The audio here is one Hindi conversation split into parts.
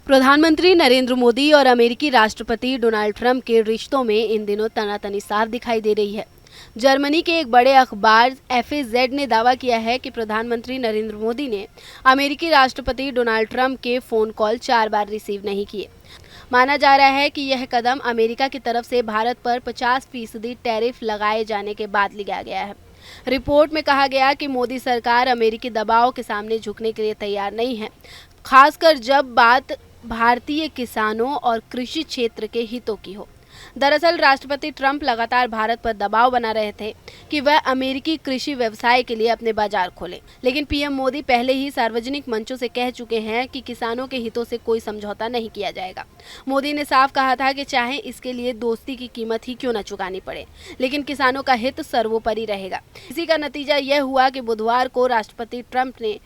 प्रधानमंत्री नरेंद्र मोदी और अमेरिकी राष्ट्रपति डोनाल्ड ट्रंप के रिश्तों में इन दिनों तनातनी साफ दिखाई दे रही है। जर्मनी के एक बड़े अखबार FAZ ने दावा किया है कि प्रधानमंत्री नरेंद्र मोदी ने अमेरिकी राष्ट्रपति डोनाल्ड ट्रंप के फोन कॉल 4 बार रिसीव नहीं किए। माना जा रहा है कि यह कदम अमेरिका की तरफ से भारत पर 50% टैरिफ लगाए जाने के बाद लिया गया है। रिपोर्ट में कहा गया कि मोदी सरकार अमेरिकी दबाव के सामने झुकने के लिए तैयार नहीं है, खासकर जब बात भारतीय किसानों और कृषि क्षेत्र के हितों की हो। दरअसल राष्ट्रपति ट्रंप लगातार भारत पर दबाव बना रहे थे कि वह अमेरिकी कृषि व्यवसाय के लिए अपने बाजार खोले, लेकिन पीएम मोदी पहले ही सार्वजनिक मंचों से कह चुके हैं कि किसानों के हितों से कोई समझौता नहीं किया जाएगा। मोदी ने साफ कहा था कि चाहे इसके लिए दोस्ती की कीमत ही क्यों न चुकानी पड़े, लेकिन किसानों का हित सर्वोपरि रहेगा। इसी का नतीजा यह हुआ कि बुधवार को राष्ट्रपति ट्रंप ने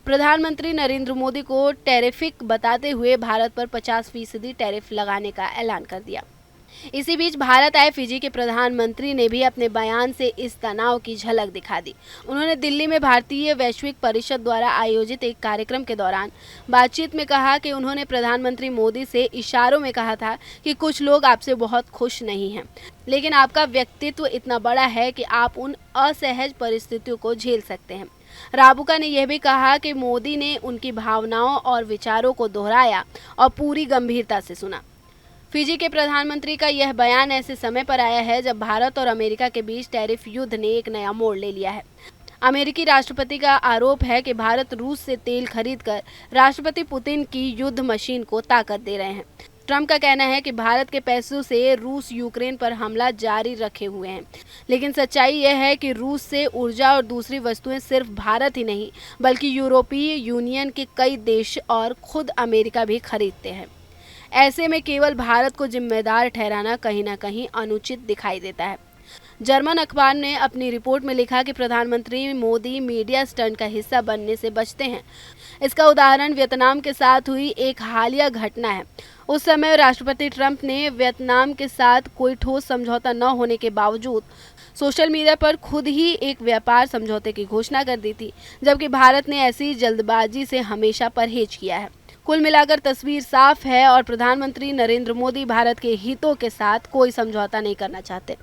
प्रधानमंत्री नरेंद्र मोदी को टैरिफिक बताते हुए भारत पर 50% टैरिफ लगाने का ऐलान कर दिया। इसी बीच भारत आए फिजी के प्रधानमंत्री ने भी अपने बयान से इस तनाव की झलक दिखा दी। उन्होंने दिल्ली में भारतीय वैश्विक परिषद द्वारा आयोजित एक कार्यक्रम के दौरान बातचीत में कहा कि उन्होंने प्रधानमंत्री मोदी से इशारों में कहा था कि कुछ लोग आपसे बहुत खुश नहीं हैं, लेकिन आपका व्यक्तित्व इतना बड़ा है कि आप उन असहज परिस्थितियों को झेल सकते हैं। राबुका ने यह भी कहा कि मोदी ने उनकी भावनाओं और विचारों को दोहराया और पूरी गंभीरता से सुना। फिजी के प्रधानमंत्री का यह बयान ऐसे समय पर आया है जब भारत और अमेरिका के बीच टैरिफ युद्ध ने एक नया मोड़ ले लिया है। अमेरिकी राष्ट्रपति का आरोप है कि भारत रूस से तेल खरीदकर राष्ट्रपति पुतिन की युद्ध मशीन को ताकत दे रहे हैं। ट्रंप का कहना है कि भारत के पैसों से रूस यूक्रेन पर हमला जारी रखे हुए हैं, लेकिन सच्चाई यह है कि रूस से ऊर्जा और दूसरी वस्तुएं सिर्फ भारत ही नहीं बल्कि यूरोपीय यूनियन के कई देश और खुद अमेरिका भी खरीदते हैं। ऐसे में केवल भारत को जिम्मेदार ठहराना कहीं ना कहीं अनुचित दिखाई देता है। जर्मन अखबार ने अपनी रिपोर्ट में लिखा कि प्रधानमंत्री मोदी मीडिया स्टंट का हिस्सा बनने से बचते हैं। इसका उदाहरण वियतनाम के साथ हुई एक हालिया घटना है। उस समय राष्ट्रपति ट्रंप ने वियतनाम के साथ कोई ठोस समझौता न होने के बावजूद सोशल मीडिया पर खुद ही एक व्यापार समझौते की घोषणा कर दी थी, जबकि भारत ने ऐसी जल्दबाजी से हमेशा परहेज किया है। कुल मिलाकर तस्वीर साफ है और प्रधानमंत्री नरेंद्र मोदी भारत के हितों के साथ कोई समझौता नहीं करना चाहते,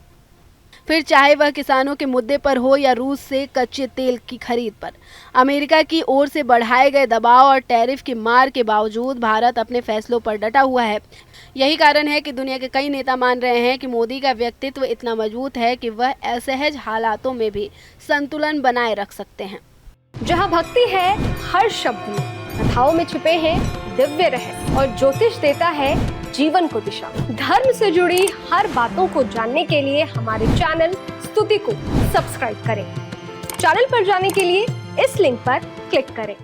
फिर चाहे वह किसानों के मुद्दे पर हो या रूस से कच्चे तेल की खरीद पर। अमेरिका की ओर से बढ़ाए गए दबाव और टैरिफ की मार के बावजूद भारत अपने फैसलों पर डटा हुआ है। यही कारण है कि दुनिया के कई नेता मान रहे हैं कि मोदी का व्यक्तित्व इतना मजबूत है कि वह असहज हालातों में भी संतुलन बनाए रख सकते हैं। जहाँ भक्ति है हर शब्द में, कथाओं में छुपे हैं दिव्य रहस्य और ज्योतिष देता है जीवन को दिशा। धर्म से जुड़ी हर बातों को जानने के लिए हमारे चैनल स्तुति को सब्सक्राइब करें। चैनल पर जाने के लिए इस लिंक पर क्लिक करें।